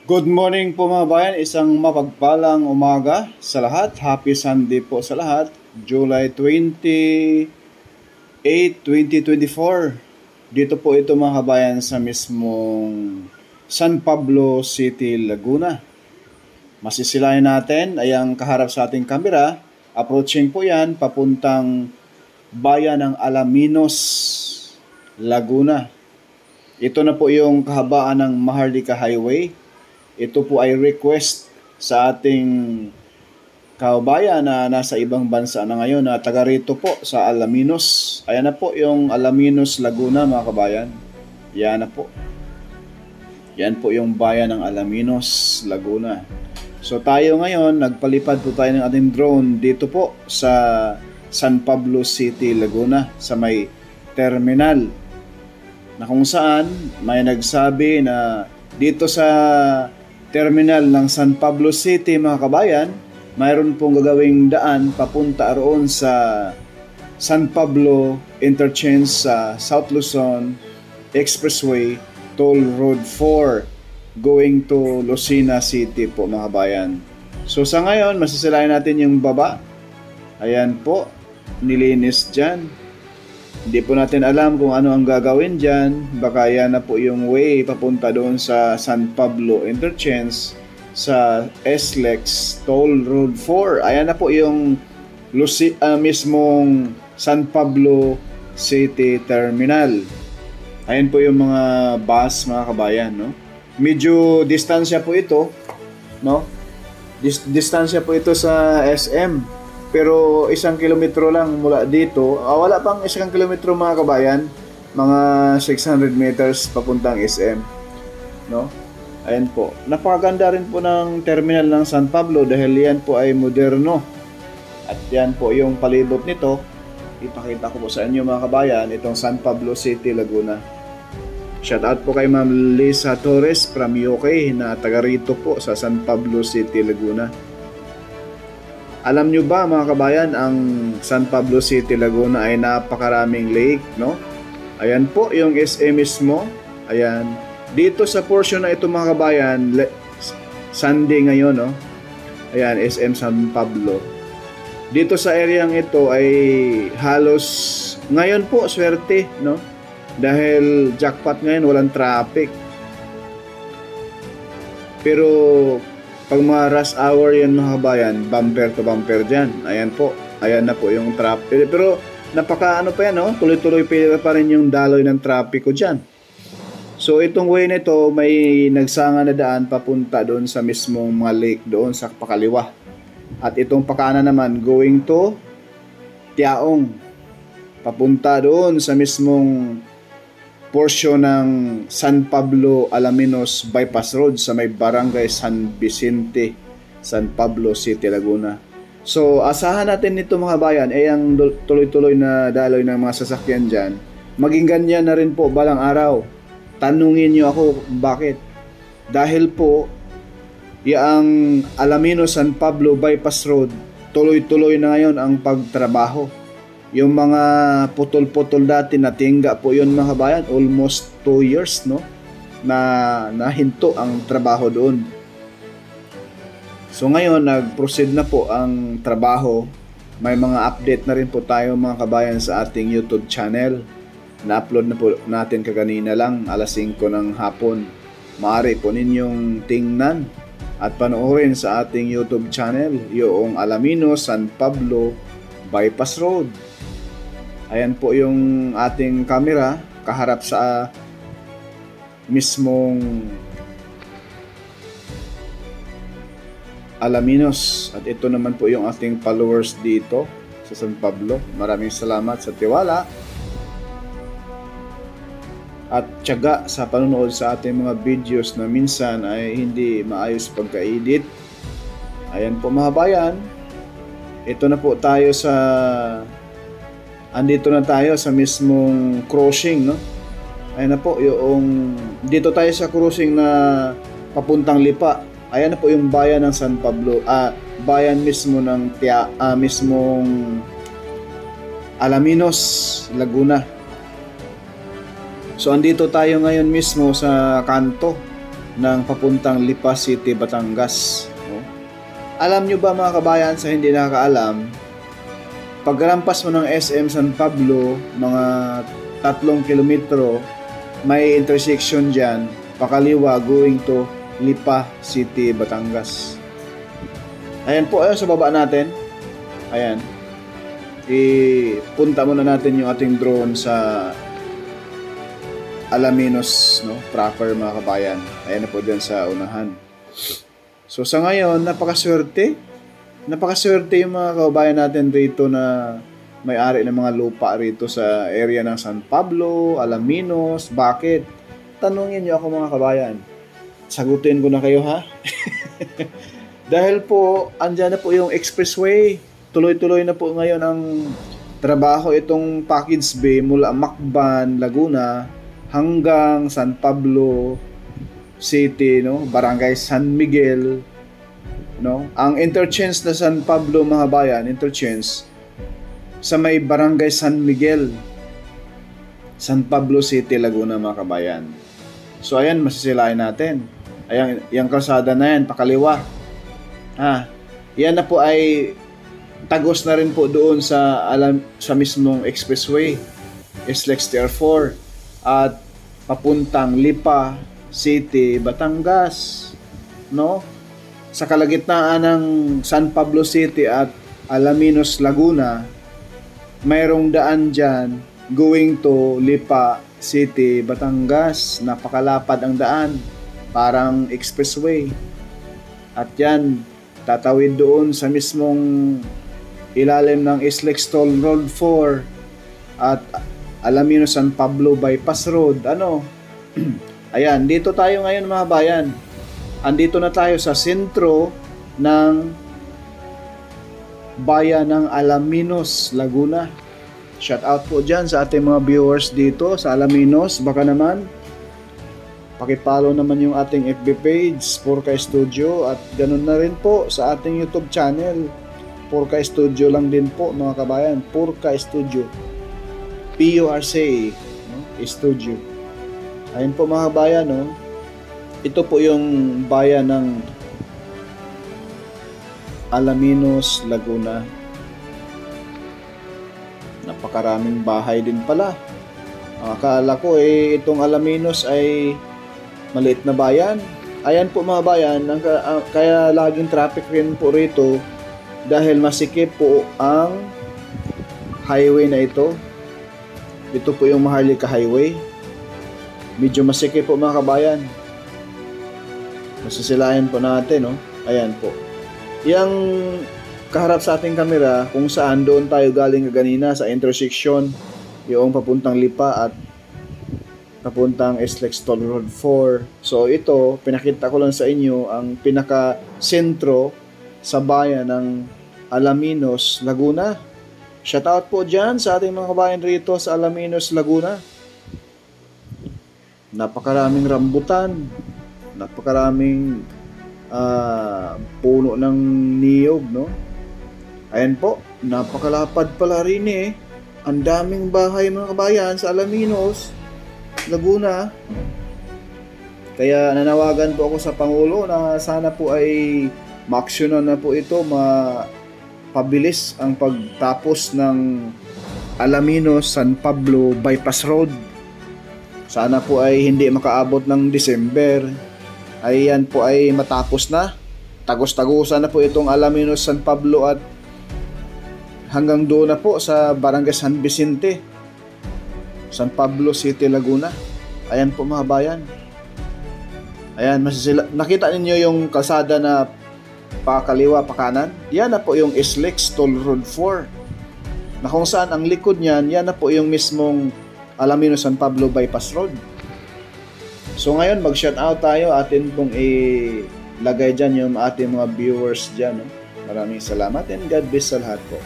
Good morning po mga bayan, isang mapagpalang umaga sa lahat. Happy Sunday po sa lahat. July 28, 2024. Dito po ito mga kabayan sa mismong San Pablo City, Laguna. Masisilayan natin ay ang kaharap sa ating kamera. Approaching po yan papuntang bayan ng Alaminos, Laguna. Ito na po yung kahabaan ng Maharlika Highway. Ito po ay request sa ating kabayan na nasa ibang bansa na ngayon na taga rito po sa Alaminos. Ayan na po yung Alaminos, Laguna mga kabayan. Yan na po. Yan po yung bayan ng Alaminos, Laguna. So tayo ngayon, nagpalipad po tayo ng ating drone dito po sa San Pablo City, Laguna sa may terminal. Na kung saan may nagsabi na dito sa terminal ng San Pablo City mga kabayan, mayroon pong gagawing daan papunta roon sa San Pablo Interchange sa South Luzon Expressway Toll Road 4 going to Lucena City po mga kabayan. So sa ngayon, masisilayan natin yung baba. Ayan po, nilinis dyan. Hindi po natin alam kung ano ang gagawin dyan. Baka yan na po yung way papunta doon sa San Pablo Interchange sa SLEX Toll Road 4. Ayan na po yung mismong San Pablo City Terminal. Ayan po yung mga bus mga kabayan, no? Medyo distansya po ito, no? Distansya po ito sa SM. Pero 1 kilometro lang mula dito. Wala pang 1 kilometro mga kabayan. Mga 600 meters papuntang SM. No? Ayan po. Napakaganda rin po ng terminal ng San Pablo dahil yan po ay moderno. At yan po yung palibot nito. Ipakita ko po sa inyo mga kabayan itong San Pablo City, Laguna. Shout out po kay Ma'am Lisa Torres from UK na taga rito po sa San Pablo City, Laguna. Alam nyo ba mga kabayan, ang San Pablo City, Laguna ay napakaraming lake, no? Ayan po yung SM mismo. Ayan. Dito sa portion na ito mga kabayan, Sunday ngayon, no? Ayan, SM San Pablo. Dito sa areang ito ay halos, ngayon po, swerte, no? Dahil jackpot ngayon, walang traffic. Pero pag mga rush hour yan mga kabayan, bumper to bumper dyan. Ayan po. Ayan na po yung traffic. Pero napaka ano pa yan, no? Tuloy-tuloy pa rin yung daloy ng traffic ko dyan. So itong way na ito, may nagsanga na daan papunta doon sa mismong mga lake doon sa pakaliwa. At itong pakana naman, going to Tiaong. Papunta doon sa mismong portion ng San Pablo Alaminos Bypass Road sa may barangay San Vicente, San Pablo City, Laguna. So asahan natin nito mga bayan ay ang tuloy-tuloy na daloy ng mga sasakyan dyan. Maging ganyan na rin po balang araw. Tanungin nyo ako bakit? Dahil po yung Alaminos San Pablo Bypass Road, tuloy-tuloy na ngayon ang pagtrabaho. Yung mga putol-putol dati na tingga po yun mga kabayan, almost 2 years, no? Na nahinto ang trabaho doon. So ngayon, nag-proceed na po ang trabaho. May mga update na rin po tayo mga kabayan sa ating YouTube channel. Na-upload na po natin kaganina lang, alas 5 ng hapon. Maaari po ninyong tingnan at panoorin sa ating YouTube channel yung Alaminos San Pablo Bypass Road. Ayan po yung ating camera kaharap sa mismong Alaminos. At ito naman po yung ating followers dito sa San Pablo. Maraming salamat sa tiwala at tiyaga sa panonood sa ating mga videos na minsan ay hindi maayos pagka-edit. Ayan po mga bayan. Ito na po tayo sa andito na tayo sa mismong crossing, no? Ayan na po yung dito tayo sa crossing na papuntang Lipa. Ayan na po yung bayan ng San Pablo, bayan mismo ng mismong Alaminos, Laguna. So andito tayo ngayon mismo sa kanto ng papuntang Lipa City, Batangas. No? Alam nyo ba mga kabayan, sa hindi nakakaalam, pagrampas mo ng SM San Pablo, mga 3 kilometro, may intersection dyan, pakaliwa going to Lipa City, Batangas. Ayan po, ayun sa baba natin. Ayan. Ipunta muna natin yung ating drone sa Alaminos, no? Proper mga kabayan. Ayan na po dyan sa unahan. So sa ngayon, napakaswerte yung mga kabayan natin rito na may-ari ng mga lupa rito sa area ng San Pablo, Alaminos. Bakit? Tanungin niyo ako mga kabayan. Sagutin ko na kayo ha. Dahil po, andyan na po yung expressway. Tuloy-tuloy na po ngayon ang trabaho itong Package Bay mula Macban, Laguna hanggang San Pablo City, no? Barangay San Miguel, no? Ang interchange na San Pablo mga bayan, interchange sa may Barangay San Miguel, San Pablo City, Laguna mga kabayan. So ayan, masisilayan natin. Ayan, yung kalsada na yan, pakaliwa. Yan na po ay tagos na rin po doon sa mismong expressway, SLEX Tier 4 at papuntang Lipa City, Batangas, no? Sa kalagitnaan ng San Pablo City at Alaminos, Laguna, mayroong daan dyan going to Lipa City, Batangas. Napakalapad ang daan, parang expressway. At yan, tatawid doon sa mismong ilalim ng SLEX Toll Road 4 at Alaminos San Pablo Bypass Road. Ayan, dito tayo ngayon mga bayan. Andito na tayo sa sentro ng bayan ng Alaminos, Laguna. Shout out po dyan sa ating mga viewers dito sa Alaminos. Baka naman pakipollow naman yung ating FB page, Purka Studio, at ganun na rin po sa ating YouTube channel. Purka Studio lang din po mga kabayan. Purka Studio. PURCA, no? Studio. Ayun po mga kabayan, no? Ito po yung bayan ng Alaminos, Laguna. Napakaraming bahay din pala. Akala ko itong Alaminos ay maliit na bayan. Ayan po mga bayan, kaya laging traffic rin po rito dahil masikip po ang highway na ito. Ito po yung Maharlika Highway. Medyo masikip po mga kabayan. Masisilayan po natin, no? Ayan po. Yang kaharap sa ating kamera, kung saan doon tayo galing kanina sa intersection, yung papuntang Lipa at papuntang SLEX Toll Road 4. So ito, pinakita ko lang sa inyo ang pinaka-sentro sa bayan ng Alaminos, Laguna. Shoutout po dyan sa ating mga kabayan rito sa Alaminos, Laguna. Napakaraming rambutan, napakaraming puno ng niyog, no? Ayan po, napakalapad pala rin Ang daming bahay mga kabayan sa Alaminos, Laguna. Kaya nanawagan po ako sa Pangulo na sana po ay maaksyonan na po ito, pabilis ang pagtapos ng Alaminos San Pablo Bypass Road. Sana po ay hindi makaabot ng December. Ayan po ay matapos na. Tagos-tagusan na po itong Alaminos San Pablo at hanggang doon na po sa Barangay San Vicente, San Pablo City, Laguna. Ayan po mga bayan. Ayan, nakita ninyo yung kalsada na pakaliwa, pakanan. Yan na po yung SLEX Toll Road 4. Na kung saan ang likod niyan, yan na po yung mismong Alaminos San Pablo Bypass Road. So ngayon, mag-shoutout tayo. Atin pong ilagay dyan yung ating mga viewers dyan. Maraming salamat and God bless sa lahat po.